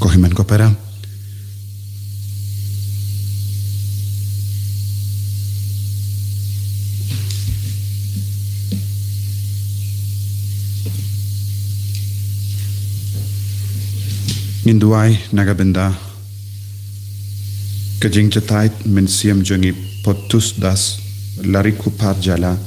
Kohiman ko pera. Induai nagabenda kajing chatait mensiam jongi potus das lariku par jala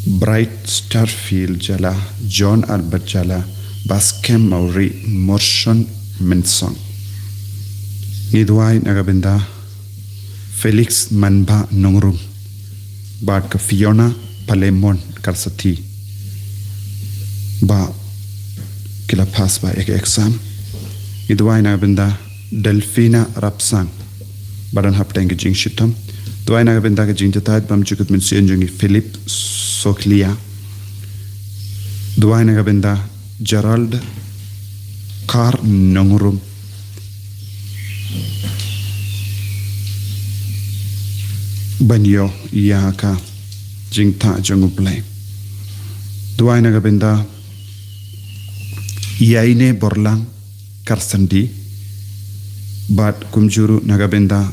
Bright Starfield jala John Albert jala Baskem Mauri Morshon Mensong Induai nagabenda Felix Manba Nongrum Bad ka Fiona Palemon Karsati ba kila pass ba ek exam Iduai nagabenda Delfina Rapsang badan hapteng ke jing shitam Duai nagabenda ke jing jatait bam chukut mensian jongi Philip Soklia Duai nagabenda Gerald Carr Nongrum Banyo Yaka jing ta jongu play Duai nagabenda Yaine Borlang Karsandi Bad kumjuru nagabenda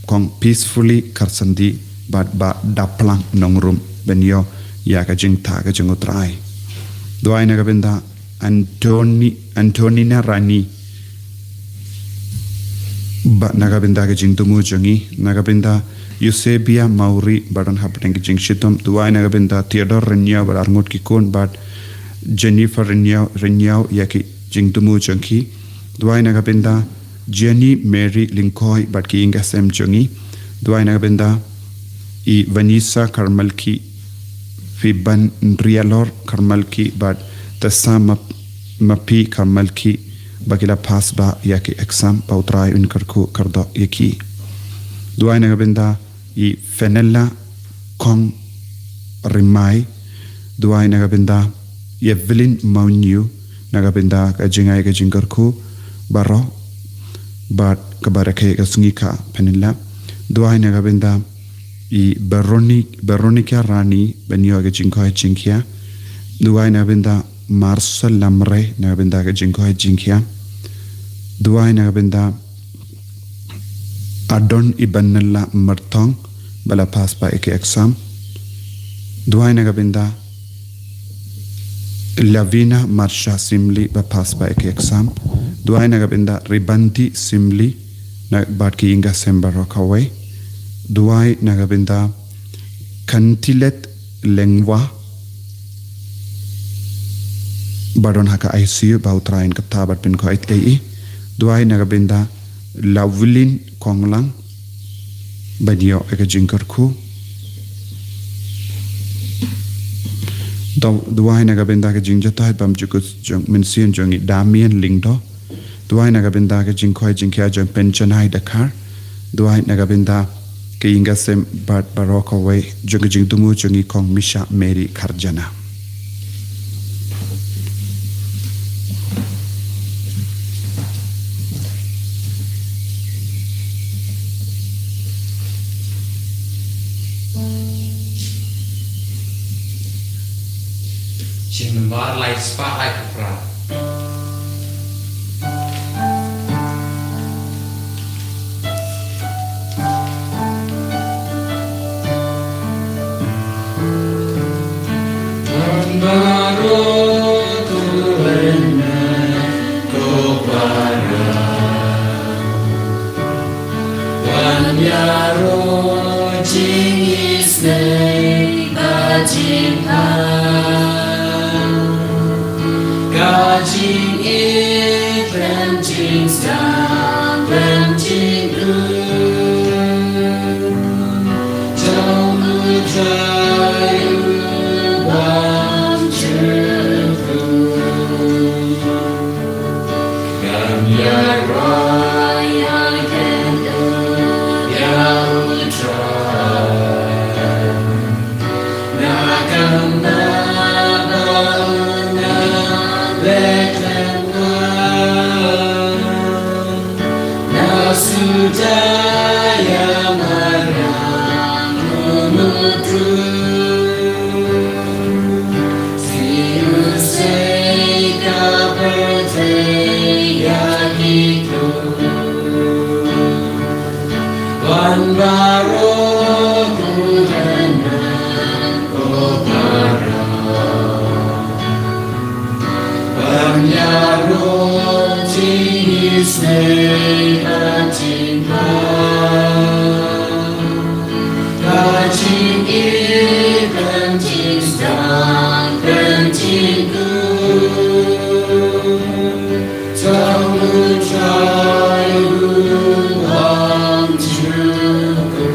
Kong peacefully Karsandi Bad ba daplang nongrum Benyo Yaka jing ta ka jing utrai Duai nagabenda Antonina Rani Bad nagabenda ka jing tumu jongi Nagabenda Eusebia Mauri Badan hapateng ka jing shitom Duai nagabenda Theodore Renyao Bad arngut kikun Bad Jennifer Renyao Yaki jing tumu jongi Duai nagabenda Jenny Mary Linkoy Bad ki inga sem jongi Duai nagabenda I Vanessa Karmalki Fiban Rialor Karmalki Bad Tessa Mapi Karmalki Bagila pas ba yaki exam pautrai unkarku kardo yaki Duai nagabenda I Fenella Kong Rimai Duai nagabenda Evelyn Maunyu nagabenda ka jingai ka jingkarku baro bad kabarake ka sungika penilla Duai nagabenda I Veronica Rani benyo ka jingkoi jingkia Duai nagabenda Marcel Lamre nagabenda ka jingkoi jingkia Duai nagabenda Adon Ibanella Mertong bala pas pa eke exam Duai nagabenda Lavina Marsha Simli ba pas ba eke exam Duai nagabenda Ribanti Simli na bad ki inga sembaro kawai Duai nagabenda Kantilet Lengwa Badon haka ICU bautrain kaptabat pin ko ait Duai nagabenda Lavulin Konglang Badio eke jingkarku Duai nagabenda ke jing jatai bam jukut jong mensian jongi Damien Lingdo Duai nagabenda ke jing koi jing kia jong Penchanai Dakar Duai nagabenda ke inga sem bad baroko way jong jing tumu jongi kong Misha Mary Karjana Bar light spa ai kupra Baro tuwenna kopara Wanyaro jingis nei bajimpa Gajing e planting star planting blue Don't try one true Come your royal candle you try Nakamba Sudaya Maryam Nunutru See you say the birthday Yagi Baro Kudana Kopara Banyaro Tisne Atimba Kaching Ikan Tistan Kanting Tamu Chayu Am Chuku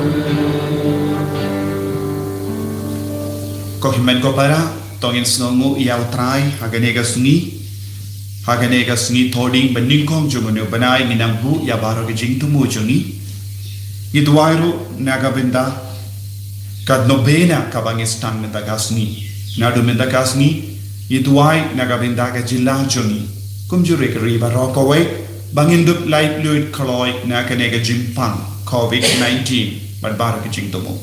Kohimen Kopara Tongin Snongu Yautrai Haganega Sungi Thoding Beningkong Jumunu Banai Minambu Yabaro Jing Tumu Jungi Idwairu Nagabinda Kad Nobena Kabangistan Metagasni Nadu Metagasni Idwai Nagabinda Gajila Jungi Kumjurik Riba Rockaway Bangindup Light Fluid Kaloi Nakanega Jimpang COVID-19 But Baraka Jing Tumu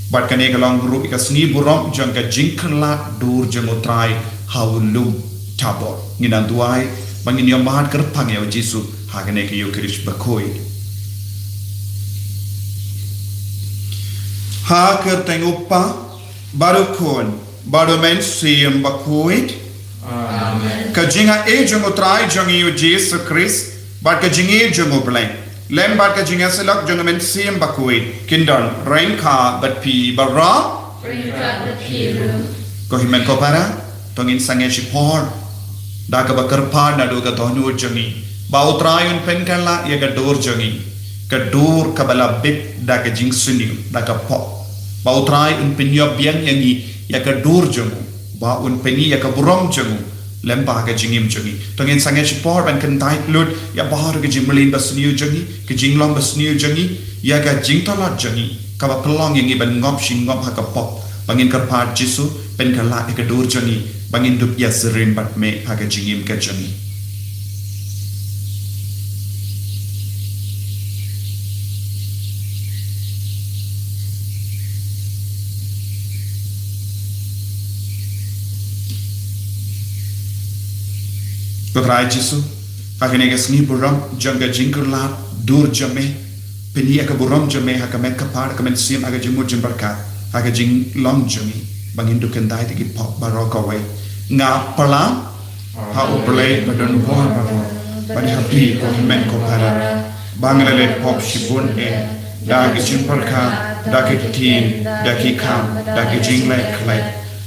But Kanega Long Guru Ikasni Burom Janga Jinkala Dur Jamutrai Hawulum Tabor Nginan Duai Bangin Yomahat Kerpang Yaw Jisu Haganeka Yukirish Bakoi Ha Kertengupa Barukon Barumen Siyam Bakoi Amen Kajinga Jamutrai Jangi Yu Jesu Christ But Kajingi Jamubleng Lem But Kajinga Selak Jangamen Siyam Bakoi Kindan Rainka But Pi Bara Ringkat Bepiru Kohimen Kopara Tongin Sangeshi Por Daka Bakarpa Naduga Donu Jangi Bautrayun Penkala Yaga Dur Jangi Kadur Kabala Bit Daka Jing Sunu Daka Pop Bautray Un Pinyo Biang Yangi Yaka Dur Jangu Ba Un Pengi Yaka Burom Jangu Lemba Ka Jingim Jangi Tongin Sangeshi Por and Kantai Lut Yabahar Ka Jimlin Basniu Jangi Ka Jinglong Basniu Jangi Yaga Jingtola Jangi Kaba Pelong Yangi Ban Ngop Shingop Haka Pop Bangin Karpat Jisu Penkala Yaka Dur Jangi Bangin Dup Yasirin Bat Me Haka Jingim Ka Jangi Kutrai Jisu Haganega Sni Buram Janga Jinkurla Dur Jame Peni Aka Buram Jame Haka Met Kapar Haka Met Siem Haka Jimu Jimbarka Haka Jing Long Jami Bangin Dukandai Tiki Pop Baroko Way Nga Pala Ha Ublay Badan War Baro Bani Happy Kohimen Kopara Bangalale Pop Shibun E Dagi Jimbarka Daki Teen Daki Kam Daki Jingle Clay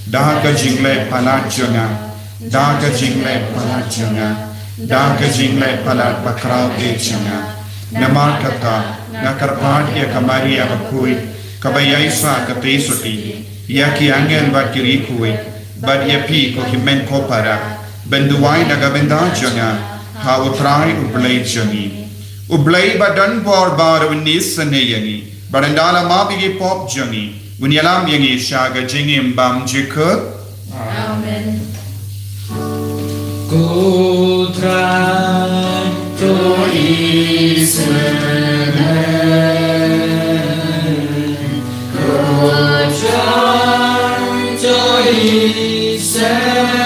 Daka Jingle Palajanga Daga Jingle Palajanga Daga Jingle Palat Bakrao Echanga Namarkata Nakarpad Yakamaria Bakui Kabayaisa Kapesoti Yaki Angel Bakirikui Bad Yapi Kohimen Kopara Benduai Nagabenda Janga Ha Utrai Ublay Jangi Ublay Badan Borbar Unis Saneyangi Barandala Mabigi Pop Jangi Winyalam Yangi Shaga Jingim Bam Jikut Amen Kutrai to Israel Kutrai to Israel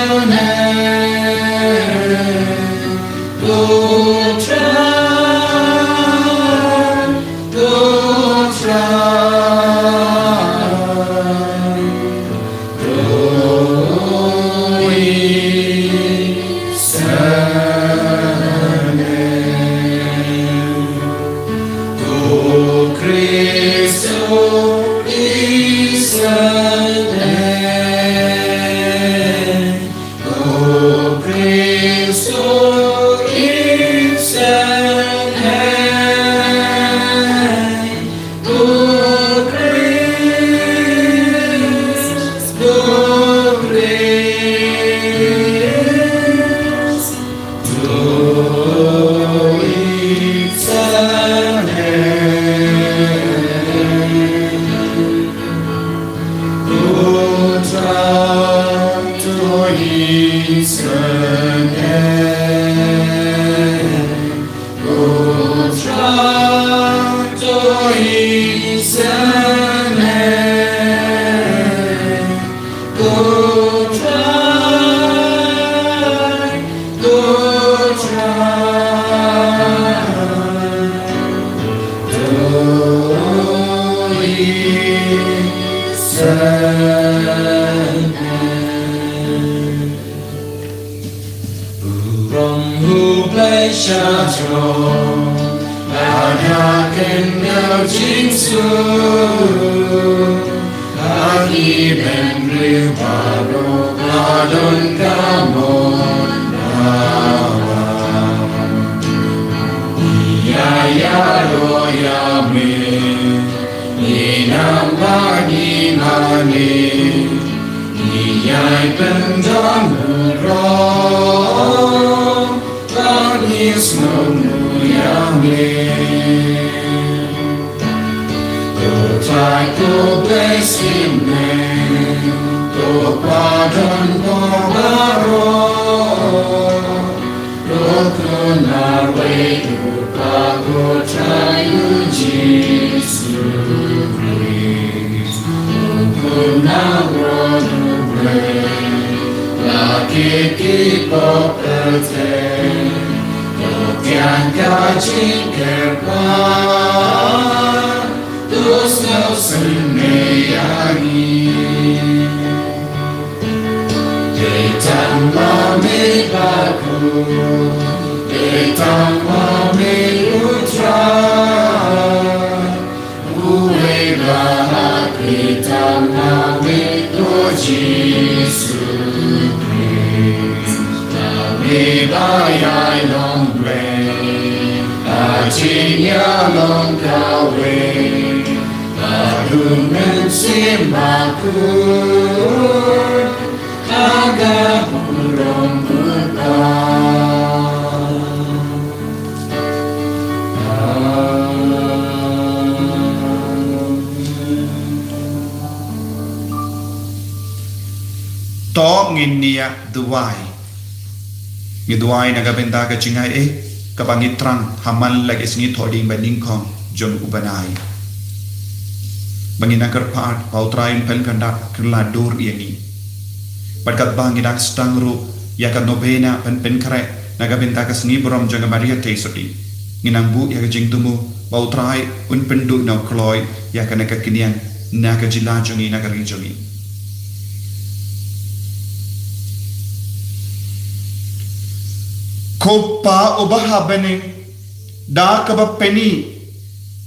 Israel. From who place ada kenal jinsu Aki ben baru kadon kamon Ya roya me Inam bagi mani Iyai pendam roh Langis memuyami Tutai ku besime Tu padan pembaro Rukunar wedu pagu tayu Jesu Christ Rukunar rodu bre Laki kipo perte Tiang kaji kerpan Tus no semeyangi Detang mami baku Detang mami utra Uwe bahak Detang mami to Jesu Christ Mami bayai long Ajinya long kawe Baru mensimakur Agak burung To nginia duwai nagabenda ka jingai kabangit trang hamal lagi singi thoding banding kong jom ubanai bangina kerpat pautrain pen kandak kerla dur yani berkat bangidak stangru ya ka novena pen kare nagabenda ka singi borom janga maria teisodi nginambu ya ka jingtumu pautrai un pendu na kloy ya ka nakakinian nakajila jongi nagari jongi Kopa obaha bene da kaba peni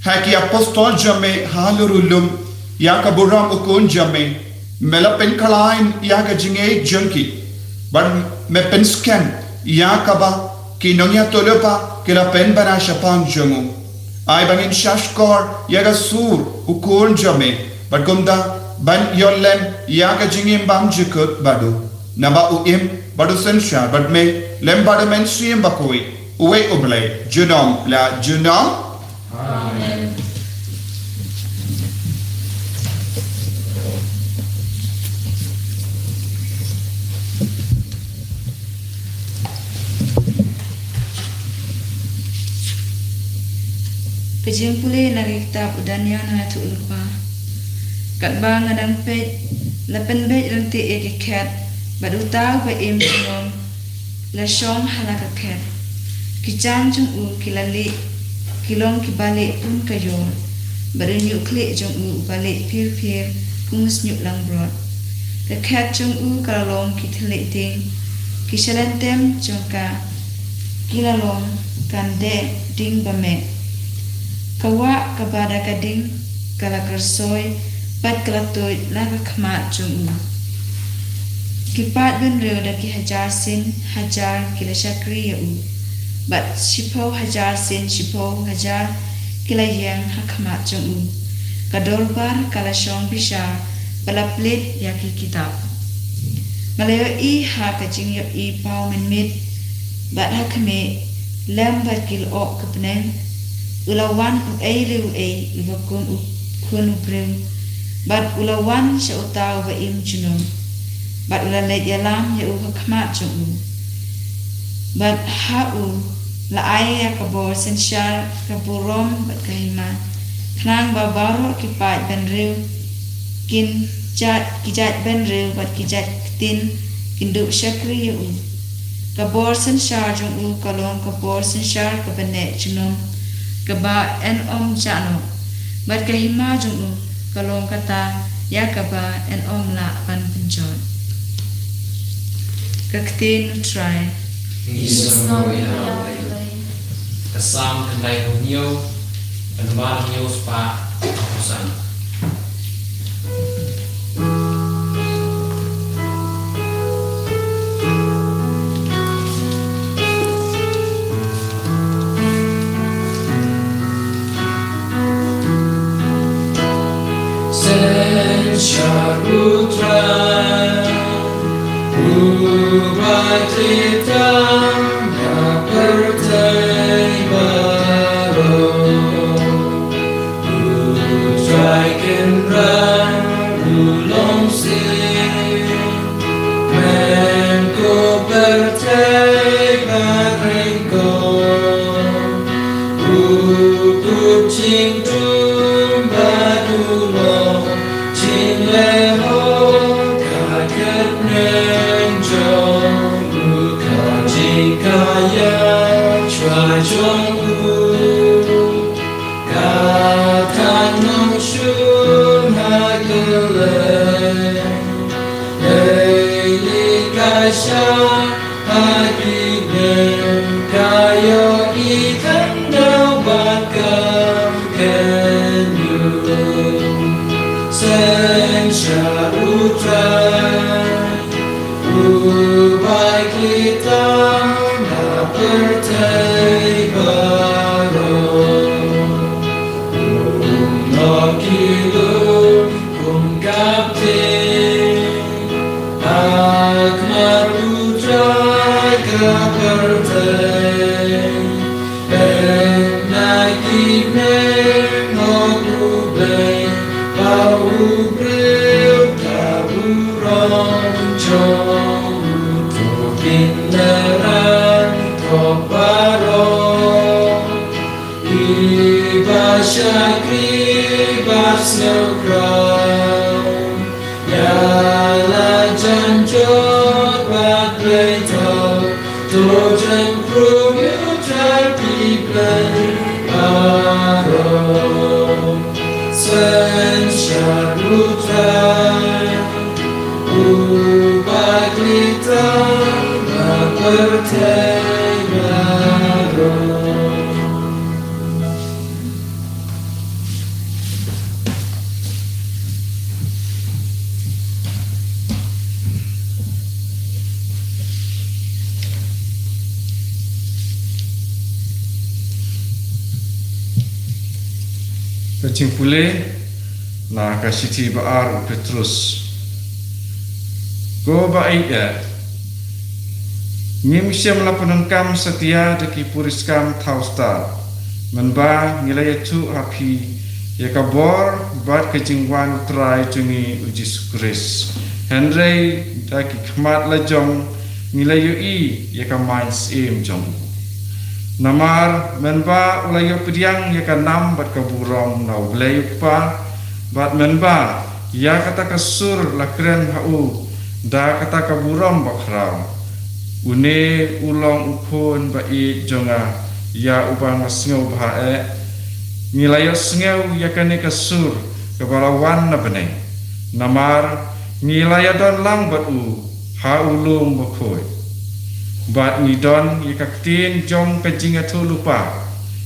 haki apostol jame halurulum ya kaburam ukun jame mela pen kalain ya ka jinge junki ban me pen scan ya kaba ki nonya tolopa kila pen bana shapang jamu ai bangin shashkor ya ka sur ukun jame ban kumda ban yollem ya ka jinge bam jikut badu naba uim badu sensha bad me lembada men siem bakoi uwe oblay junom la junom Amen. Kejeng pulih nari kitab Daniel na tu ulpa. Kat bang ngadang pej lapen bej nanti eket baduta ba im nom la shom halaka ket. Kijan jung u kilali kilong kibali pun kayo. Baru nyuk klik jung u balik pir pungus nyuk lang brot. Ket jung u kalong kitlik ting kisalantem jung ka kilalong kande ding bame. Kawa kabada kading kala kersoy pat kalatoy laga khamat jung u. Kipat ben reu da ki hajar sin hajar kila shakri ya u. Bat shipo hajar sin shipo hajar kila yang hakmat jung u. Kadorbar kala shong bisha bala plit ya ki kitab. Malayo i ha kajing yo i pau men mit bat hakme lambat kil ok kapnen ulawan u liu ibakun u kun uprem bat ulawan sya utau ba im junum bat ulalet yalam ya u hakmat jung u bat ha u la ai kabor sensyal kaburom bat kahima knang babaro kipat ben reu kin kijat ben reu bat kijat tin kindu shakri u kabor sensyal jung u kalong kabor sensyal kabane junum kaba en om jano bat kahima jung u kalong kata Yakaba and Omla Pan Punjon. Kaktin try. Isno Yahweh. Kasam Kandai Hunyo, and Mar News Pa Apusan. Sharutra Ubatitam Yapertai Baro Utraikenra Ulong Sin Menko Pertai Barengko Ukup Cingtum Badulong Leho kaget nenjong buka jikaya chua jonggu katan nongshun hagele leili kasha haginen kayo ikan dawakam kenyu Sharutra Ubai kita Napertai Baro Nakilu Kumkapte Akmar Putra Kapertai Nakime Ngokubai Bau bril taburon jong Tukineran koparo Iba syakri basnokraw Yala janjot bat beto Tojen prum yutar piblen aro Sven Sharutra Ubaklita Napertai Baro Kacing pulih na kasiti baar Petrus. Go baik ya. Ngimsya melapunangkam setia deki puriskam tausta. Menba ngilai tu api ya kabor bat kejingwan trai jungi uji sukris. Henry daki khmat lajong ngilai i ya kamain sim jong. Namar menba ulayo pediang ya kanam bat kaburong na ulayo pa bat menba ya kata kasur lakren hau da kata kaburong bakrau une ulong ukun ba i jonga ya ubang masngau bae nilayo sngau ya kane kasur kabalawan na beneng namar nilayo don lang bat u ha ulung bakoi bat nidon yakaktin jong kajinga tu lupa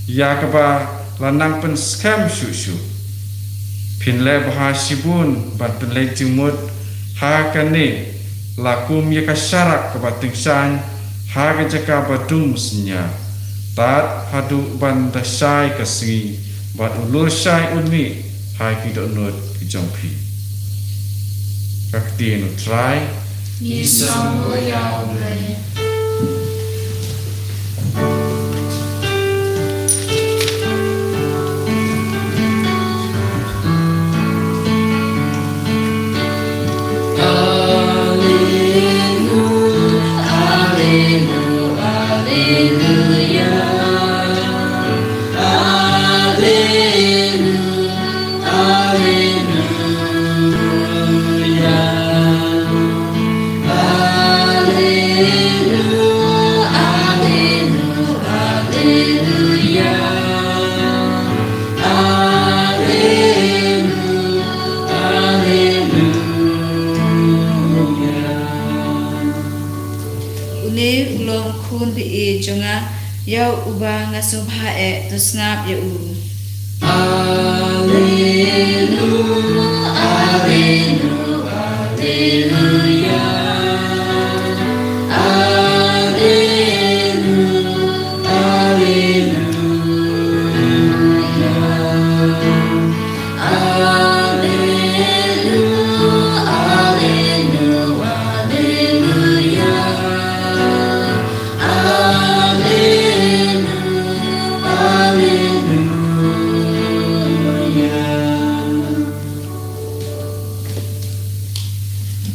ya kaba lanang pen scam shushu pinle baha sibun bat pinle jimut ha kane lakum yakasyarak kaba tingsan ha kajaka badum musnya tat hadu banda syai kasngi bat ulur syai unmi ha kidonut kijongpi kaktin utrai Isang Yahweh Hallelujah. jonga yau uba ngasobha tu snap ya u. Alleluia, alleluia, alleluia.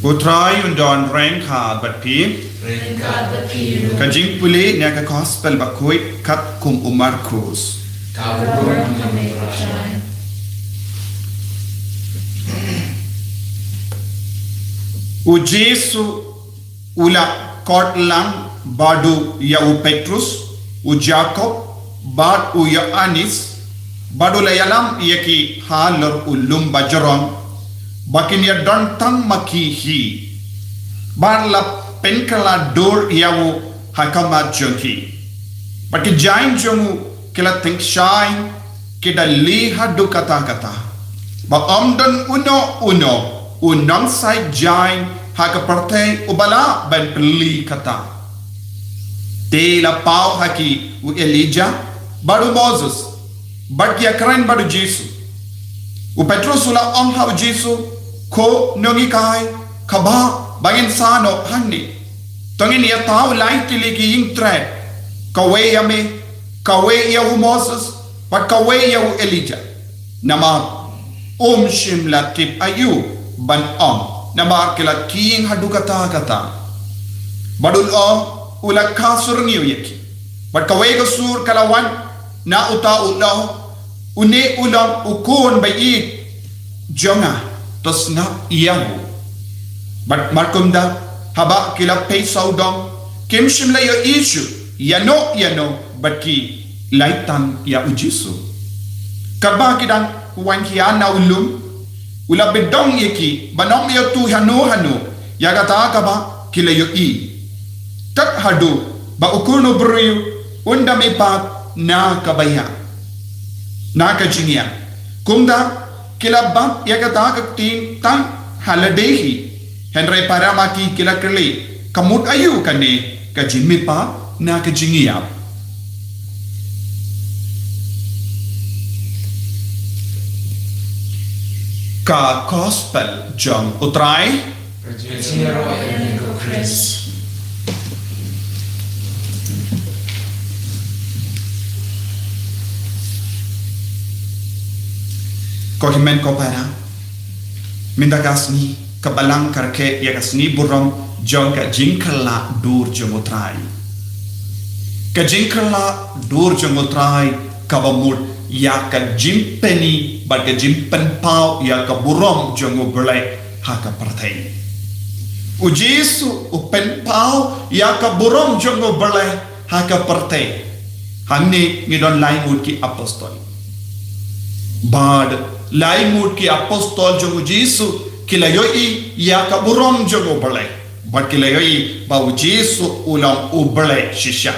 Utrai undon rank hard but pi Ringkat berpiru, kajing puli nya ka gospel bakui kat kum Markus. kaburun memerai. U Jesu ula kotlang badu ya u Petrus u Jacob bad u ya Anis badu la yalam yaki halor ulum bajarong bakin ya don tang maki hi bar la penkala dor yawu hakama jonki baki jain jongu kila think shine kida li hadu kata kata ba omdon uno unang sai jain haka partay ubala ban peli kata te la pau haki u Elijah baru Moses bad kia keren baru Jesu u Petrus ula ha Jesu ko nongi kai kaba bangin sano hanni tongin ya tau lai tiliki ing thread kawe ya u Moses but kawe ya u Elijah nama shim latip ayu ban nama kila king hadu kata badul ula kasur niu yaki but kawe ka sur kalawan na uta une ulam ukun bayi jonga tos na iyahu but markumda haba kila pay saudong kim shimla yo issue yano but ki laitan ya ujisu karba kidan wan hiana ulum ula bedong yaki banong yo tu hanu ya kata kaba kila yo tak hadu ba ukuno beriu unda mepat na kabaya na kajinia kumda kila bab ya kata kakting tang haladehi henry paramaki kila kali kamut ayu kane kajimipa na kajingia ka gospel jong utrai Keciro enigo Chris. ko himen ko para minda kasni kabalang karke ya kasni burong jong ka jinkala dur jomotrai ka jinkala dur jomotrai kabamut ya ka jimpeni ba ka jimpen pau ya ka burong jongo belai ha ka partai u Jesu u pen pau ya ka burong jongo belai ha ka partai hanni ngidon lain ud ki apostol bad lai mut ki apostol jongu Jesu kila yoi ya ka burom jongu belai but kila yoi ba Jesu ulam ubelai shisha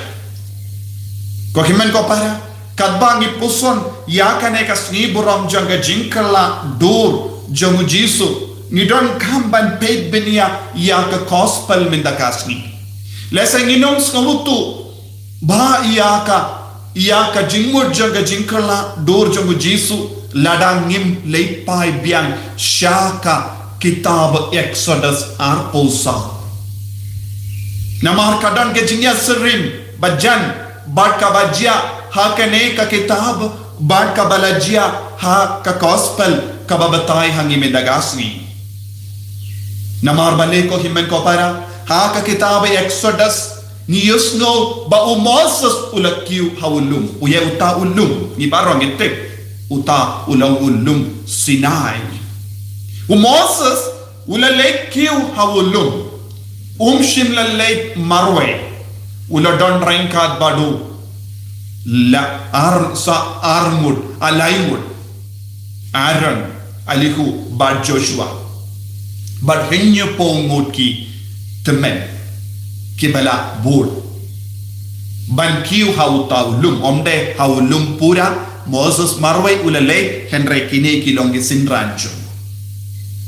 ko himen ko para kadbangi puson ya kane kasni burom jonga jinkala dur jongu Jesu ni don kamban paid benia ya ka gospel minda kasni lesa nginom skalutu ba ya ka jingmur jonga jinkala dur jongu Jesu ladangim leipai biang syaka kitab Exodus arpulsa namar kadang ke jinya serim bajan bad ka bajia ha kane ka kitab bad ka balajia ha ka gospel ka babatai hangi medagasni namar bale ko himen ko para ha ka kitab Exodus ni yusno ba Moses ulakiu hawulum uye uta ulum ni barong itip uta ulang ulum Sinai Moses ula lake kiu hawulum shimla lake Marwe ula don rangkat badu la sa armud alaimud Aaron alihu bad Joshua bad hinyo pongod ki temen kibala bol ban kiu hauta ulum omde haulum pura Moses marway ulale Henry kini kilongi sinrancho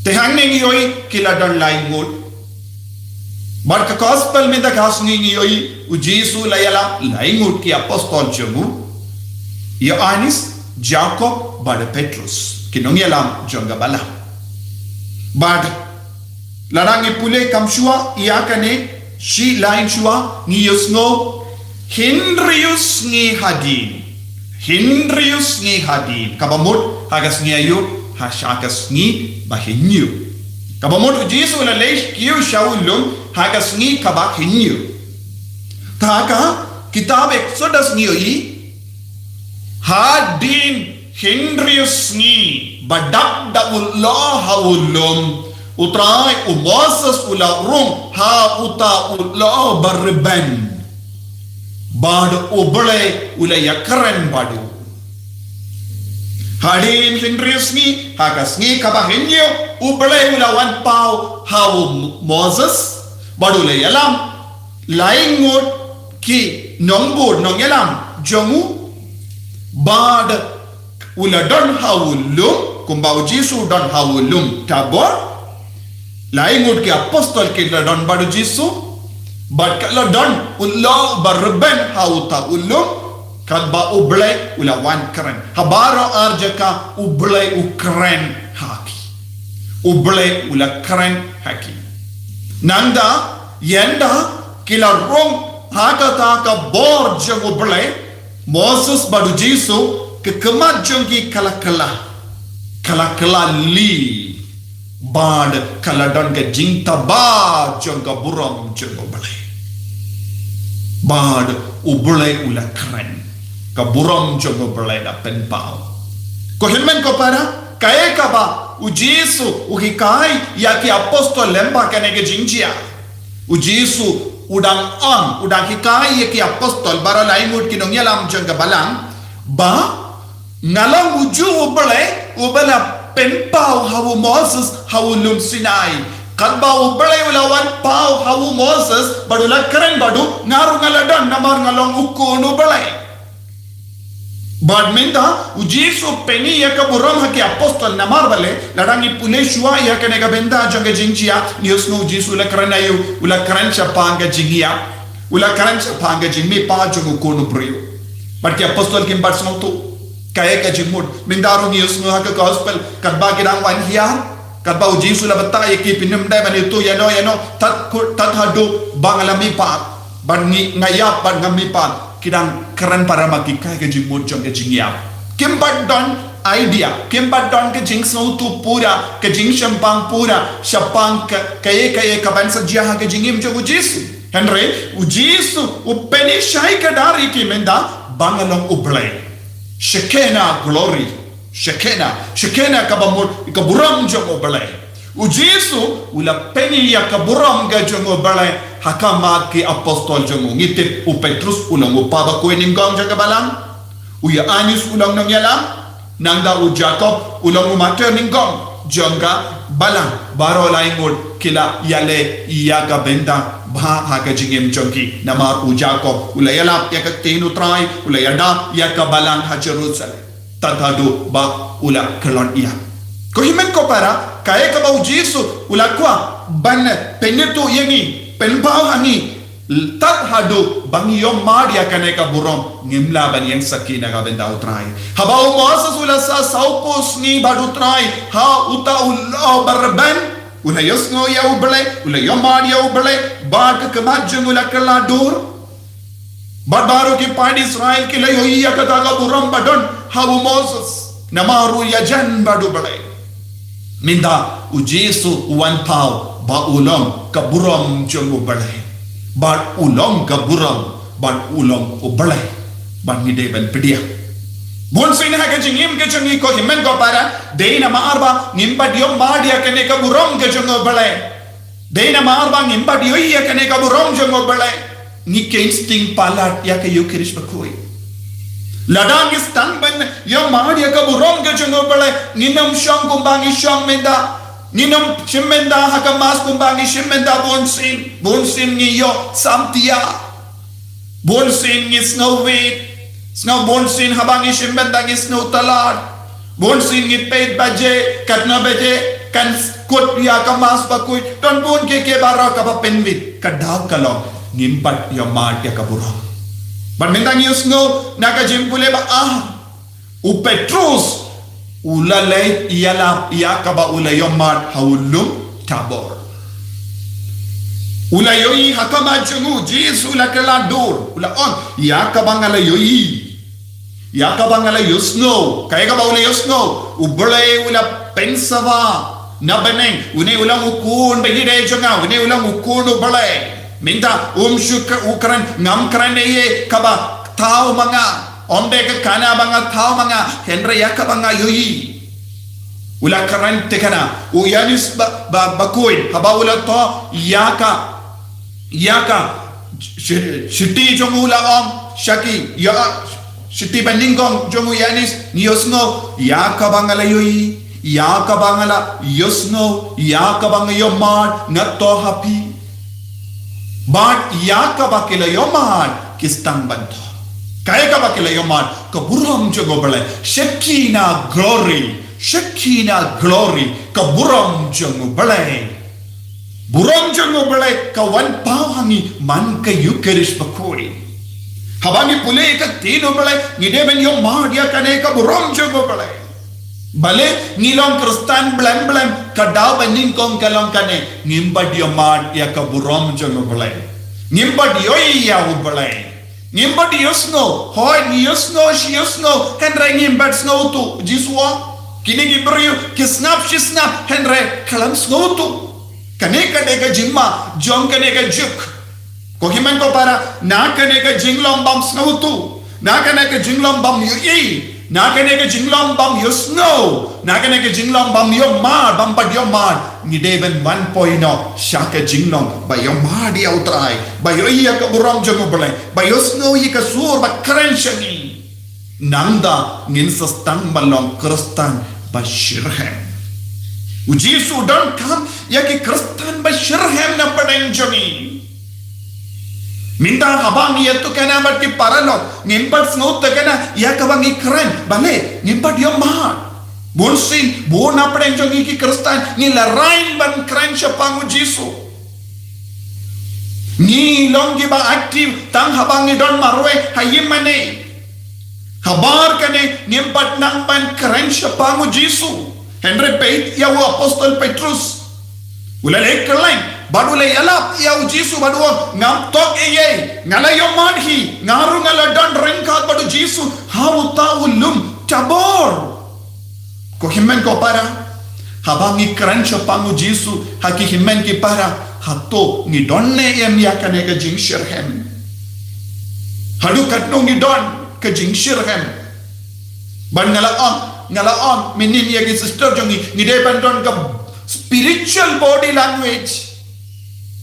te hangning yoi kiladon laingut bar ka gospel me da gasning yoi u Jesu layala laingut ki apostol jomu Ioannis Jacob bar Petrus kinong yalam jonga bala bar larangi pule kamshua iakane shi lain shua ni yusno Hindrius ngi hadin kabamut hagas ngi ayu hashakas ngi bahinyu kabamut Jesu la leish kiu shaulum hagas ngi kabahinyu taka kitab Exodus ngi oi hadin Hindrius ngi badak daullah haulum utrai Moses ula rum ha uta ula barban bad obole ula yakaren badu hadin Hindriusni hagasni kabahenyo obole ula wan pau how Moses badule yalam laingot ki nongbur nong yalam jongu bad ula don hawulum kumbau Jesu don hawulum tabor laingot ki apostol ki don badu Jesu but kalau don ulo barben hauta ulo kadba uble ula wan keren habaro arjaka uble ukren haki uble ula keren haki nanda yenda kila rong hakata ka bor jeng uble Moses badu Jesu ke kemat jengki kala li bad kala don ke jingta ba jengka buram jeng uble bad ubule ula keren kaburam jogo bule da penpau ko hilmen ko para kae kaba u Jesu u hikai ya ki apostol lemba kanege jingjia u Jesu udang hikai ya ki apostol bara laimut kinong yalam janga balang ba ngalang uju ubele penpau hawu Moses hawu lum Sinai kadba ubale ulawan pau hawu Moses badula keren badu ngaru ngaladan namar ngalong ukun ubale badminta u Jesu peni ya kaburam haki apostol namar bale ladangi pune shua ya kanega benda janga jingjia niusno Jesu la keren ayu ula keren chapanga jingia ula keren chapanga jingmi pa jogo kono brio badki apostol kim batsno tu kaya ka jingmud mindaru niusno haka gospel kadba kidang wan hiya kadba u Jesu la bata ye ki pinum dai ban itu yano tat hadu bangalami pat ban ngayap ban ngami pat kidang keren para maki kai ke jingmut jong ke jingyap kimbat don idea kimbat don ke jing sno tu pura ke jing shampang pura shapang kaye kaban sajia ha ke jingim jong u Jesu Henry u Jesu u peni shai ka dari ki menda bangalong ublay Shekinah glory Shekinah kabamut kaburam jongo balai u Jesu ula peni ya kaburam ga jongo balai hakama ki apostol jongo ngitip u Petrus ulang u paba ko ninggang jaga balang u Ioannis ulang nang yalam nangda u Jacob ulang u Mateo ninggang jangga balang baro laingut kila yale iyaga benda bah haka jingem jongki namar u Jacob ula yalap ya ka tinu trai ula yada ya ka balang ha Jerusalem tadhadu ba ula kelon ia ko himen ko para kaya ka ba Jesu ula kwa ban penetu yengi penpau hani tadhadu bangi yom madia kane ka burom ngimla ban yang sakina ka benda utrai habau Moses ula sa saupus ni badu trai ha uta ula barban ula yosno ya ubele ula yom madia ubele ba ka kemajung ula keladur Baru ki padi Israel ki layo iya kata ka buram badon hawu Moses namaru ya jan badu balai minda u Jesu wan pau ba ulong ka buram jongo balai ba ulong ka buram ba ulong u balai ba ngide ban pedia bon sine ha ka jingim ke jongi ko himen ko para deina maarba ngimba dio madia kene ka buram ke jongo balai deina maarba ngimba dio iya kene ka buram jongo balai ni ke instinct palat ya ke yukirish bakoi ladang istang ben yo madia ka burom ke jongo bale ninam shong kumbangi shong menda ninam chimenda hakamas kumbangi chimenda bonsin ni yo samtia Bon sin ngis no wait. Snow bon sin habang isim bentang is no talat. Bon sin ngipet baje katna baje kan kut ya kamas bakui ton bon ke bara ka penwit kadag kalong ngimpat ya mat ya kaburo. Ban bentang yus no naga jimpule ba u Petrus ulalay iyala iya kaba ulayomat haulum tabor. Ulayoi hakama jungu Jesus ulakala dur ula on ya kabangala yoi ya kabangala yusno kaya kaba ulay yusno ublay ula pensava na beneng une ulang ukun bagi day junga une ulang ukun ublay minta syuka ukran ngam kran ye kaba tao mga ombe ka kana mga tao mga henry ya kabanga yoi ula kran tekana uyanis bakuin haba ula to yaka shiti jongu la shaki ya shiti bandingong jongu yanis niosno yaka bangala yoi yaka bangala yosno yaka bang yomad ngato happy but yaka bakila yomad kistang banto kaya ka bakila yomad kaburam jongu bale shekina glory kaburam jongu bale Burong jango balai kawan pahangi man ka Eucharist bakuri. Habangi pule ka tino balai ngide ben yo madia kane ka burong jango balai. Bale ngilong Kristen blam ka daw baning kong kalong kane ngimba dia mad ya ka burong jango balai. Ngimba dia ya balai. Ngimba dia snow hoy ni snow shi snow henry ngimba snow tu jiswa kini gibriu kisnap shisnap henry kalam snow tu. Kane ka jingma jong kane ka juk ko himan ko para na kane ka jinglom bam snow tu na kane ka jinglom bam yu na kane ka jinglom bam yu snow na kane ka jinglom bam yu mar bam pad yu mar ni deben 1.0 shaka jinglom ba yu mar di utrai ba yu ya ka buram jong bolai ba yu snow yi ka sur ba kran shani nanda ngin sastang balong kristan ba shirhem Jesus don't come yaki Kristen bashirhem na padenjoni minta habang yetu kana bati paralo ngimpat snout kana yakabang ikran bale ngimpat yo ma bonsin bona padenjoni ki Kristen ni la rain ban kran siya Jesus ni longi ba active tang habang ni don marwe hayimane habar kane ngimpat nang ban kran siya Jesus Henry Pate yaw Apostol Petrus ulalay kerlain badulay alap yaw Jesus baduang ngam tok eye ngalayo madhi ngaru ngaladon rengkat badu Jesus hawu taulum tabor ko himen ko para habang ikran siya pangu Jesus haki himen ki para hato ni donne em yakane ka jing shirhem hadukat no ni don ka jing shirhem ban ngalaon minin yagi sister jongi ngide bandon ka spiritual body language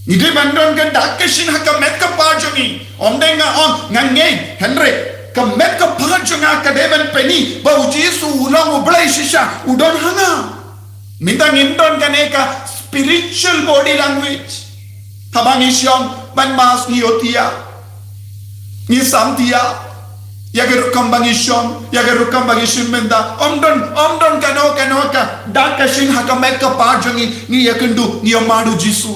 ngide bandon ka dakashin ha ka met ka pa jongi omde nga ngange henry ka met ka pa jonga ka deben peni ba Jesus ulang ublay shisha udon hanga minta ngindon ka ne ka spiritual body language habang isyong ban mas ni otia ni samtia yager kambangishon yager kambangishon menda omdon kano ka dakashin hakamet ka pajongi ni yakendu ni amadu jisu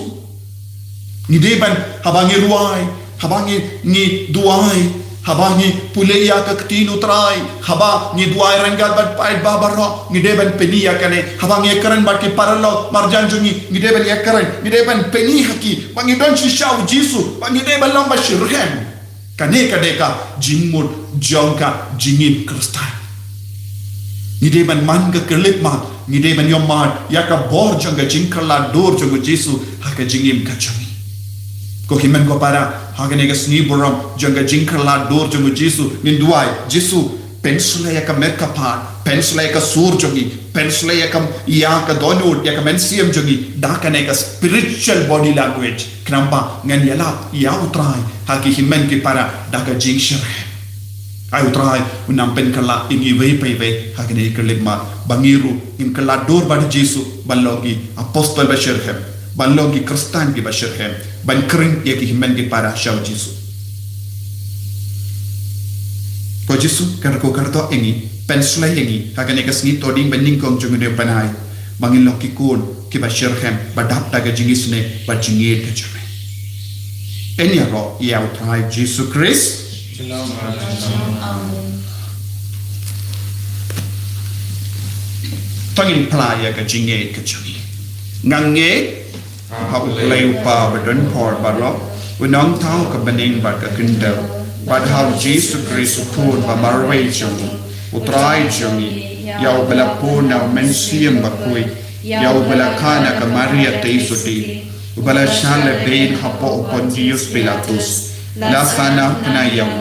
ni deban habangi ruai habangi ni duai habangi puleya ka ktinu trai haba ni duai rangal bat pai babaro ni deban penia kane habangi karan bat ki paralo marjan jongi ni deban yakaran ni deban peni haki bangi don shisau jisu bangi deban lamba shirhem kane kadeka jingmut jongka jingin Kristen ngide ban man ka kelip ma ngide ban yomad yaka bor jongka jingkala dor jongo Jesu haka jingim ka chami ko himen ko para haka nega sni borom jongka jingkala dor jongo Jesu ninduai Jesu pensula yaka merka pa pensula yaka sur jongi pensula yaka yaka donut yaka mensiam jongi daka nega spiritual body language kenapa ngan yala ya utrai haki himen ki para daka jing shirhem ay utrai unampen kala ingi wei pei hakene kelima bangiru in kala dor bad Jesu ballogi apostol bashirhem ballogi Kristen ki bashirhem ban kring yaki himen ki para shaw Jesu ko Jisu kan ko karto engi pensla engi hagan ekas ni toding bening kong jungune panai bangin long kikun ki ba shirhem ba dap daga jingisne ba jingir ka jame enya ro ya utrai Jisu Christ tangin playa ka jingir ka jame ngange ha ulai upa ba don por ba ro unong tau ka bening ba ka kindel ba how Jesus Christ pun ba marway jame utrai jame yau bela puna mensiam bakui yau bela kana ka Maria teisuti bela shale bein hapo Pontius Pilatus la sana na yau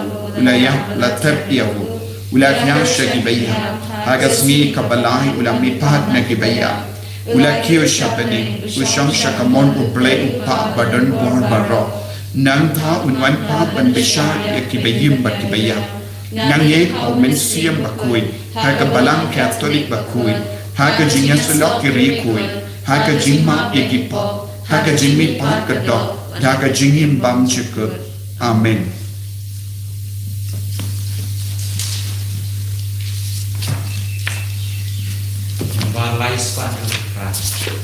la ya la ter yau ula nyasha gibaya agasmi ka balai ula mipat na gibaya ula kio shabani usham shakamon uble upa badan bon baro nang tha unwan pa ban bisha yakibayim bakibaya nang ye au mensiam bakui haga balang Catholic bakui haga jinya selok kiri kui haga jingma ekipo haga jingmi pa kedok haga jingim bam cukup amen. Balai sepatu keras.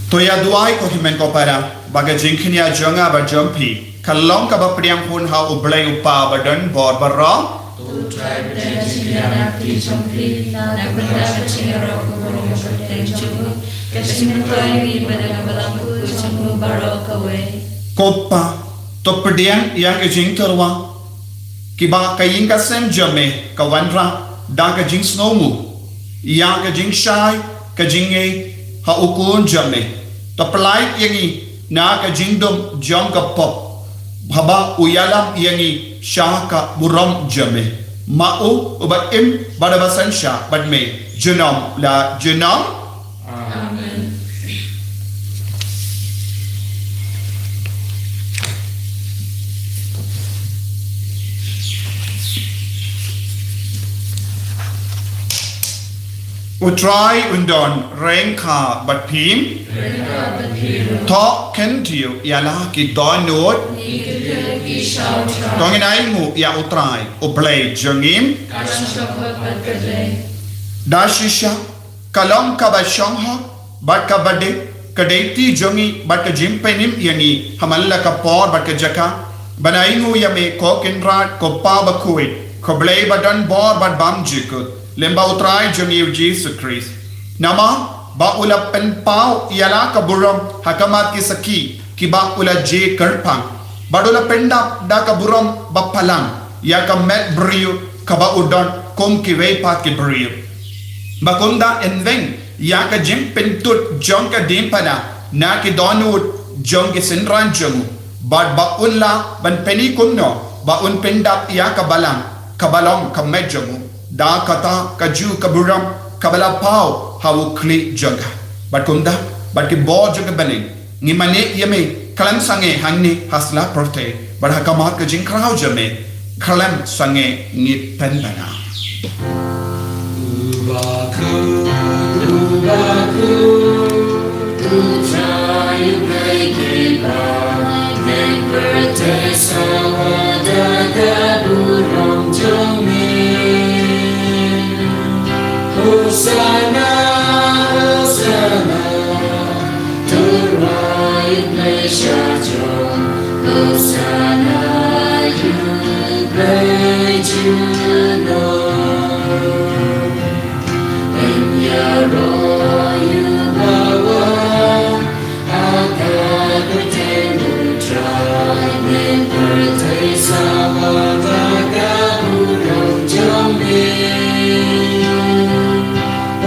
Toya duai ko himen ko para baga jingkhinia jonga ba jompi kalong ka ba priang hun ha ublai upa badan bor barra Tu try bedanya pri jompi na benda cingero ko boro ko tenju kasimutoi wi bada balampu chungu baro kawe kopa to pediang yang ke jing terwa ki ba kayin ka sem jame ka wanra da ka jing snowmu yang ka jing shai ka jing ha ukun jame to pelai yangi na ka jingdom jong ka pop baba uyalam yangi shaka buram jame mau uba im bada basan sha badme jenam la jenam amen. utrai undon rengka bat pim to kentiu yala ki donot tonginai mu ya utrai ublay jengim dashisha kalong kabashong ha bat kabade kadeti jongi bat jimpenim yani hamalla ka por bat jaka banaingu yame ko kinrat ko pa bakui ko blay badan bor bat bam jikut lemba utrai jongi Jesus Christ nama ba ula pen pau yala ka buram hakamat ki saki ki ba ula je karpang badula penda da ka buram ba palang ya ka met brio ka ba udon kom ki ve pa ki brio Bakunda enveng ya ka jing pentut jong ka dimpana na ki donut jong ki senran jong bad baunla ban peni kunno baun pendap ya ka balang kabalong ka mejong da kata kaju kaburam kabala pau hawu kli jong bakunda bad ki bo jong baling ngimane yeme kalam sange hangni hasla prote bad hakamat ka jing krau jame kalam sange ni penbana Ubaku, tu try break it up, then protest our burong jami. Hosanna, Hosanna, to right Malaysia jom. Hosanna, you great Juno.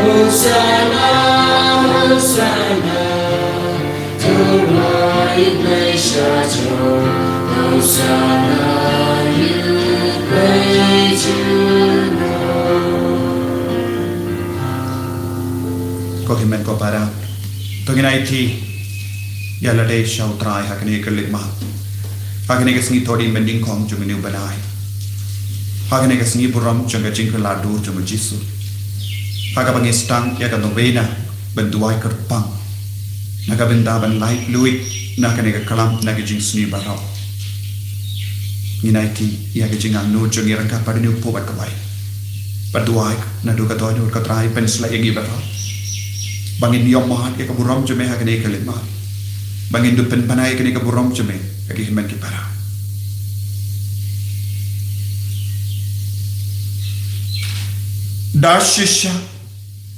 Hosanna, Hosanna, to right Malaysia jom. Hosanna, you great Juno. Ko himen ko para toginai thi ya lade shau trai hakne kelik ma hakne ke sngi thodi mending khom chung ni banai hakne ke sngi buram chung ga jing la dur chung jisu haka bang stang ya ka novena bentuai kerpang naga benda ban lai lui nakane ke kalam naga jing sni barau nginai thi ya ke jing anu chung irang ka padni upo bat kabai berdoa na do ka doa do ka trai pen slai gi barau bangin yom mahat ke kaburam jume hakne ke lima bangin du pen panai ke kaburam jume ke himen ki para Darshisha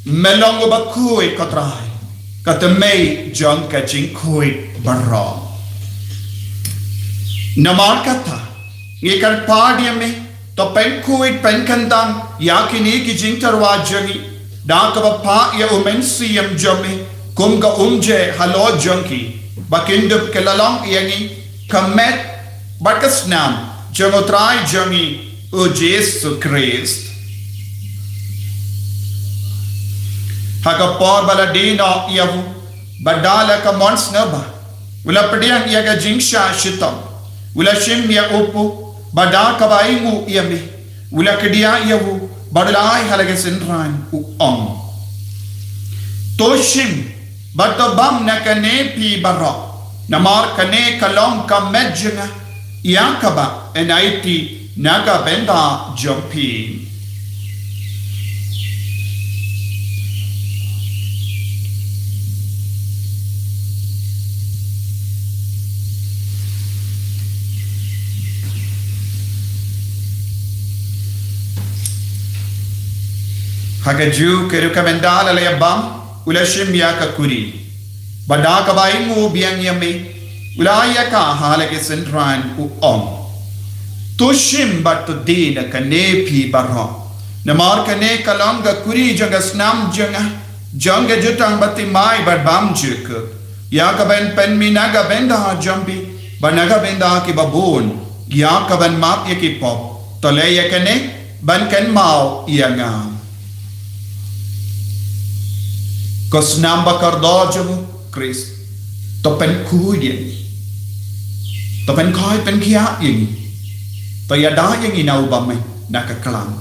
melongo bakui katrai katamei jong kaching kui barra namar kata ngikar padiame to pen kui pen kandang yakini ki jing tarwa jangi dakaba pa ya umensiam jome kumga umje halo jonki bakindup kelalong yangi kamet bakasnam jongotrai jangi o Jesu Christ haka por bala dino yavu badala ka mons naba ula pediang yaga jingsha shitam ula shim ya upu badaka baingu yami ula kedia yavu badalai halaga sinran u toshim batabam nakane pi barra namar kane kalong ka medjanga yakaba enaiti naga benda jompi Hagaju keruka mendala le bam ulashim ya kakuri badaka baingu biang yame ulaya ka halake sentran u tushim bat dina kanepi barha namar kane kalanga kuri janga snam janga jutang bati mai bad bam juk ya ka ben pen minaga benda jambi banaga benda ki babun ya ka ben map ye ki pop tole ya kane ban kan mau yanga Kos namba kardojamu Chris to pen kuyen to pen koi pen kia yin to yada yang inau bame nakakalam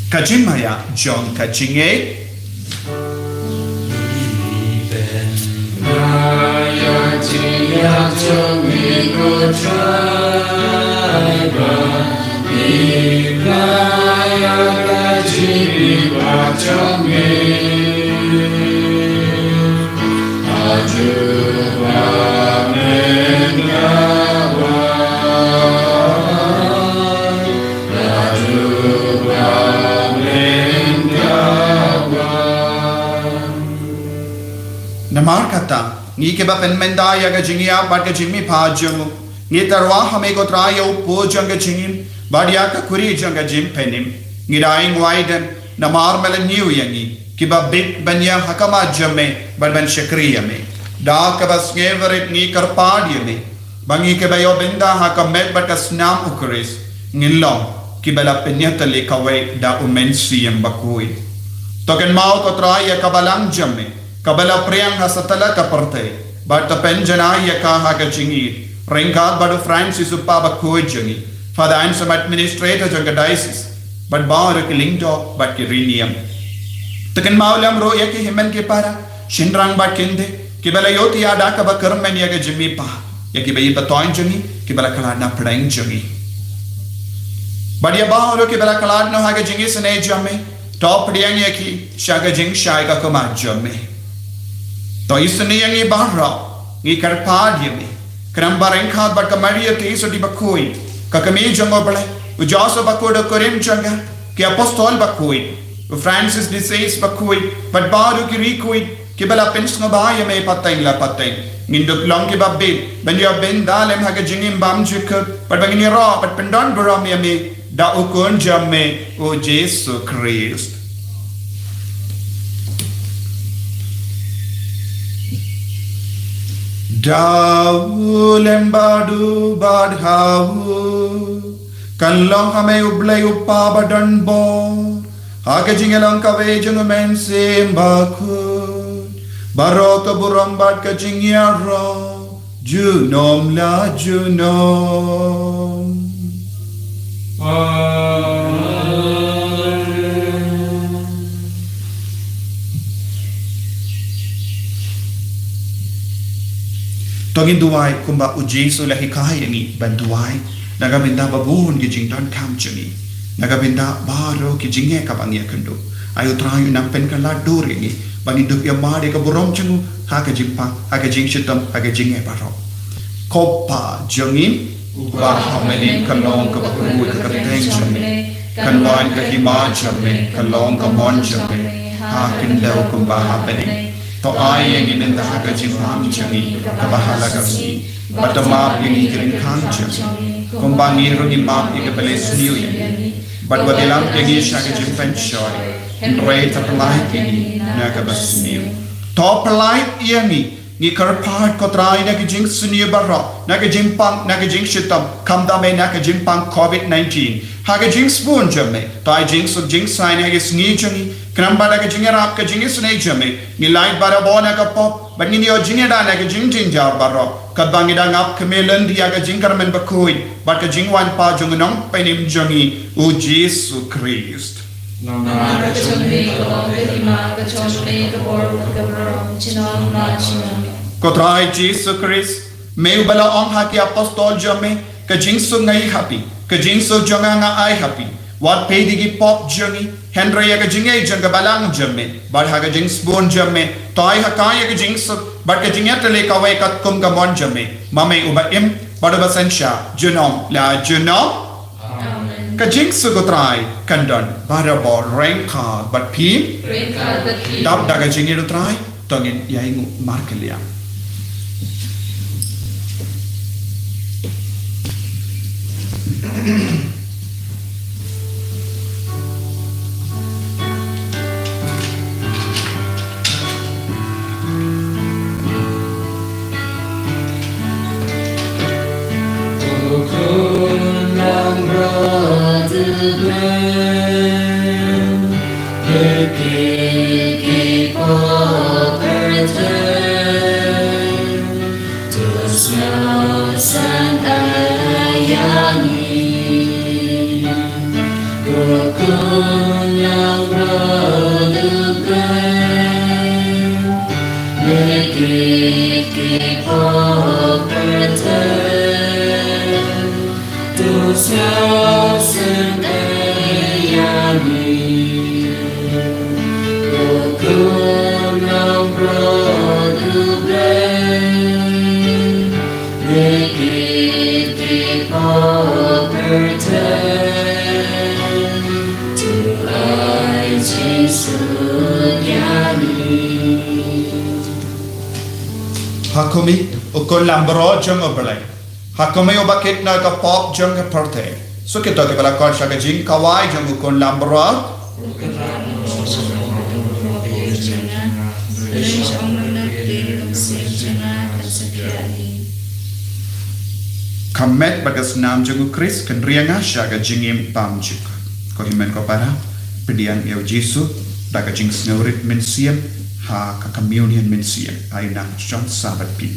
Kajimaya John Kachinge Yang mengikut tribe Ibraya kaji bacami Aju bamengawan Aju bamengawan Namar kata Ngi ke ba pen menda ya ga jingia ba ga jimi pa jungu. Ngi tarwa hame ko tra ya upo janga jingim ba dia ka kuri janga jim penim. Ngi daing waiden na marmel new yangi ki ba big banya hakama jame ba ban shakriya me. Da ka bas ngeverit ngi karpadi me. Bangi ke ba yo benda hakamet ba ka snam ukris. Ngilong ki bala penyata le kawai da umensi yang bakui. Token mau ko tra ya kabalang jame. Kabala priang hasatala ka parte. Ba ta penjana ya ka ha ka jingi. Ringkat badu Francis upaba koi jangi. Father Ansem administrator janga diocese. But baru ke lingdo but ke riniam. Tekan maulam ro ya ke himen ke para. Shinrang bat kende. Ke bala yoti ada ka ba kermen ya ke jimi pa. Ya ke bayi patoin jangi. Ke bala kalad na padaing jangi. But ya baru ke bala kalad no ha ke jingi sene jame. Top diang ya ki. Shaga jing shai ka kama jame. To isene yang i bahra. Ngi karpad ya me. Kenamba rengkat bat kamaria ke iso di bakui. Kakami jango bale. Ujaso bakui do korim janga. Ke apostol bakui. Francis de Sales bakui. Bat baru ki rikui. Ke bala pens ngabaya me pateng la pateng. Nginduk long ke babbe. Banya ben dalem haga jingim bam jukut. Bat bangini ra. Bat pendon beram ya me. Da ukun jamme. O Jesu Christ. Dau lembadu badhau Kanlong hame ublay upa badan bo Hake jingelang kawe jungu mensim bakut Baroto burang bad ka jingyaro Junom la junom Togin duai kumba ujesu lahi kai yangi ban duai naga binda babun ki jingdan kam changi naga binda baro ki jingye ka bangya kendo ayo trayu nang pen kan la dur yangi bani dup ya made ka borom changu ha ka jingpa ha ka jing shitam ha ka jingye baro kopa jangin uba hamene kalong ka bakru ka teng changi kanwan ka hima chamme kalong ka mon chamme ha kindau kumba happening to ai yang inin dah ka jimam changi ka bahala ka si batama yang ikin khang changi kumbangi rungi map ik beles new yang but what elam yang isha ka jimpan shoy and rate of life ini na ka bas new top life yang ni karpart ko try na ka jing sunyo barra na ka jimpang na ka jing shitam kamdame na ka jimpang COVID-19 ha ka jing spoon jamme tai jing so jing sign ha ka sngi changi Kenapa nak jingir ap ke jingir sunai jame ni light bara bona ka pop but ni yo jingir da nak jing jar baro kat bangi da ngap ke melon dia ka jingkar men bakoi but ka jingwan pa jung nong penim jangi o Jesu Christ Nama ka chonme ka lima ka chonme ka bor ka bro chinong na chinong ko try Jesus Christ meu bala ong ha ki apostol jame ka jing su ngai happy ka jing su jonga nga ai happy Wat pedi gi pop jangi Henry ya ka jingai janga balang jamme bad ha ka jing spoon jamme toy ha ka ya ka jing so bad ka jingat le ka wai kat kum ka mon jamme mame uba im bad ba sensha junom la junom amen ka jing so ko try kandon bara bo rank ka bad pi rank ka bad pi dab da ka jingi ro try tongin ya ingu mark liya hakumi ukon lambro jong oblai hakumi obakit na ka pop jong ka perte so kita ke bala kor shaga jing kawai jong ukon lambro kamet bagas nam jong Chris kan rianga shaga jingim pam juk ko himen ko para pedian eu Jesu daga jing sneurit mensiam ha ka communion mensiam ai nang chon sabat pi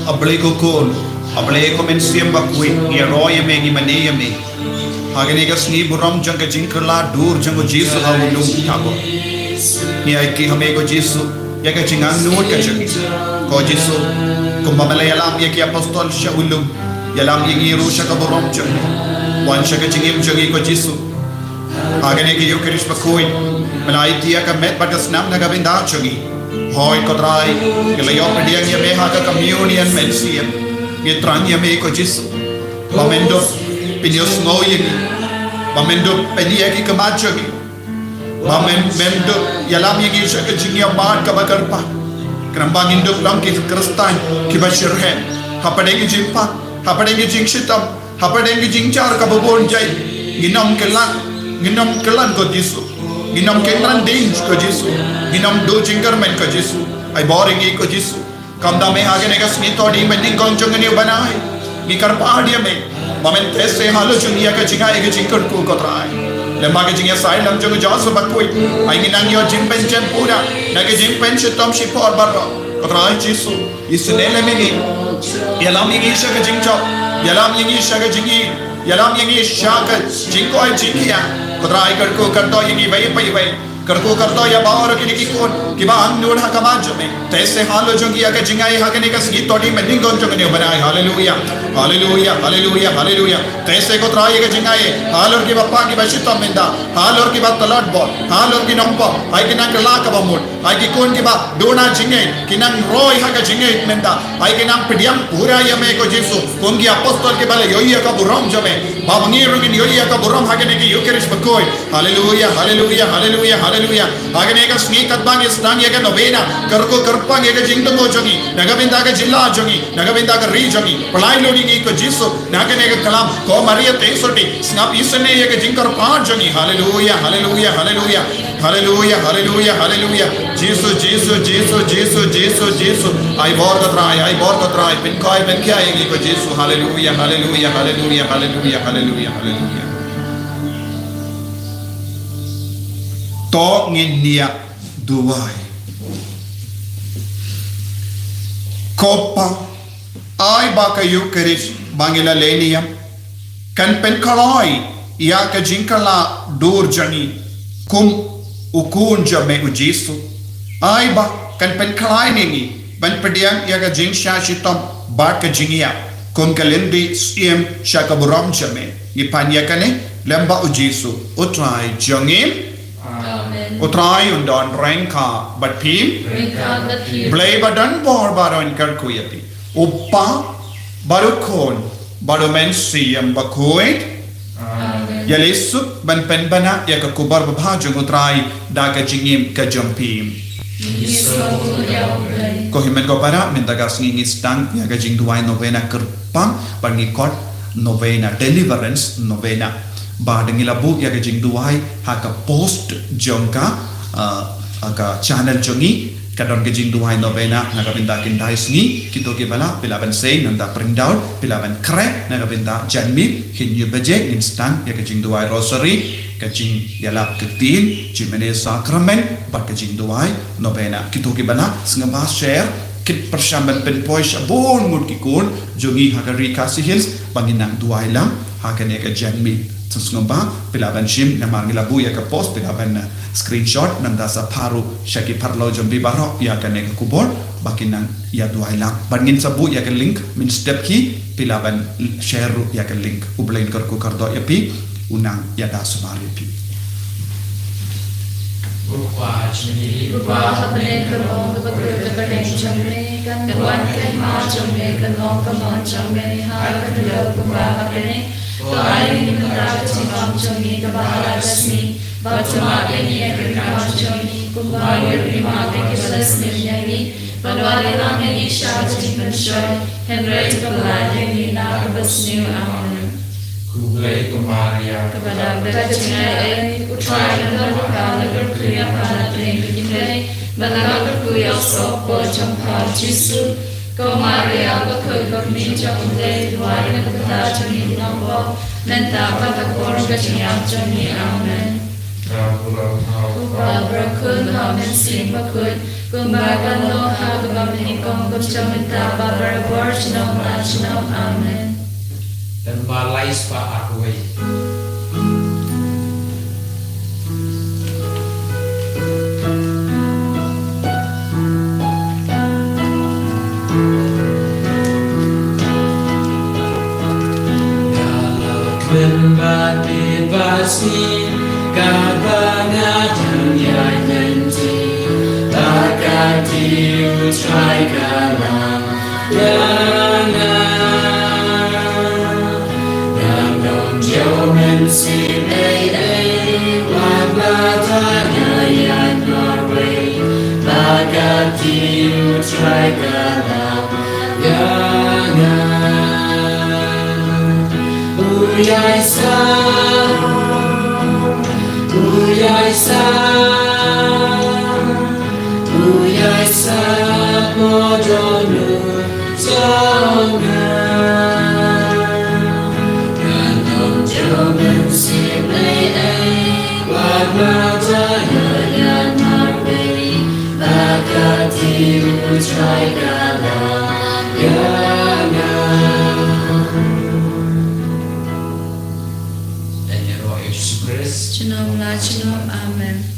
Ableko kon, ableko mensiam bakui, ya roya mengi mane me. Agane gas ni buram janga jinkala dur jango Jesu hawulung tabo. Ni aiki hame ko Jesu, ya ka jingang nuot ka jangi. Ko Jesu, kumbamala yalam ya ki apostol shawulung, yalam yengi rusha ka buram jangi. Wan shaka jingim jangi ko Jesu. Agane ki Eucharist bakui, malaiti ya ka met bagas nam naga binda jangi. Hoi kodrai, kelayo pediang ya meha ka communion mensiam, ngetrang ya me ko Jesu. Bamendo pinios ngoyeng, bamendo pedia ki kemajogi, bamendo yalam yang isya ke jingya mat ka bakarpa, kerambang induk lang ki kristan ki bashirhen, hapadeng jingpa, hapadeng jing shitam, hapadeng jing char ka babon jai, ginam kelan ko Jesu. Ginam kengran ding ko Jesu, ginam do jingkarmen ko Jesu, ay boring ko Jesu. Kamda me hage negas ni todi mending kong jungani banai, ni karpa dia me, mamen tese halo jungia ka jinga ege jingkar ko kotrai. Lemba ke jinga sai lam jung jasu bakui, ay ginang yo jimpen jen pura, nage jimpen shitam shipor barro, kotrai Jesu, isunele meni, yalam yengi shaka jingcho, yalam yengi shaka jingi, yalam yengi shaka jingko ay jingia. Kotrai karko karto yengi vai karko karto ya baor ki kon ki ba ang nur hakaman jome tese halo jongi aga jingai hagane ka sgi todi mending gon jongane banai hallelujah hallelujah hallelujah hallelujah tese kotrai aga jingai halor ki bappa ki bashito menda halor ki bat talad bol halor ki nompo ai ki nang la ka bamut ai ki kon ki ba dona jinge kinang roy ha ka jinge menda ai kinang pediam pura ya me ko Jesu kongi apostol ke bale yoya ka burom jame ba bangi rugin yoya ka burom ha ne ki eucharist bakoi hallelujah hallelujah hallelujah hallelujah ha ne ka sni kat bang stang ya ka novena karko karpang ya ka jingdo mo jongi nagabinda ka jilla jongi nagabinda ka ri jongi palai lodi ni ko Jesu nagane ka kalam ko maria te soti snap isne ya ka jingkar pa jongi hallelujah hallelujah hallelujah hallelujah hallelujah hallelujah Jesus Jesus Jesus Jesus Jesus Jesus ai bor ka trai pin kai ben kya ai ko Jesus hallelujah hallelujah hallelujah hallelujah hallelujah hallelujah to ngin nia duai kopa ai ba ka eucharist bangila lenia kan pen kalai ya ka jinkala dur jani kum ukun jame u Jesu ai ba kan pen kalai nengi ban pediang ya ka jing sha shitom ba ka jingia kum kalendi siem sha ka buram jame ni panya kane lamba u Jesu utrai jangim Amen. utrai undon renka bat pim blay badan bor baron kar kuyapi uppa barukon barumen siem bakoit ya lesu ban pen bana ya ka kubar babhajung utrai da ka jingim ka jampim ko himen ko para mendaga singi stang ya ka jing duai novena kerpang bangi kot novena deliverance novena ba dengila bu ya ka jing duai ha ka post jongka ka channel jongi kadon ke jing duai novena naga binda kindai singi kito ke bala pilaban sei nanda print out pilaban kre naga binda janmi hinyu beje instant ya ke jing duai rosary ke jing yala ketin jimene sacrament ba ke jing duai novena kito ke bala sngaba share kit pershamban pen poish abon mut ki kun jongi hakari kasi hills banginang duai lam hakane ke janmi sngaba pilaban shim namangila bu ya ka post pilaban screenshot nanda sa paru shaki parlo jombi baro ya kane kubor bakinan ya duai lang bangin sabu ya ka link min step ki pilaban share ya ka link ublain kar ku kardo ya pi unang ya da sumari pi Rupa hapne karong kapagruda kadeng chamne kan kawan kan ma chamne kan long kamon chamne ha kadlo rupa hapne to ai ni mara chimam chamne kabara rasmi bachma ke ni ekram chamne kumbayur ni ma ke kilas ni padwale na ni shad chipan shoy henry kabala ni na kabasnu amen Kublai Kumaria kepada bercengai utrai dan berkala berkria pada tinggi bagaimana berkuya sopo jangka Yesus kau Maria berkuya bermi jangka dua yang kita jani nampak menta pada korang keciam jani amen. Berkun amen sing berkun kumbakan loha kebabni kong berjamita babar jenam amen. dan balai spa arway. Membati basin kabangat yang nanti takati utrai kalam si ay wablatanya yan Norway bagati utray kalam yangan uyay sa modonu jangan Amen.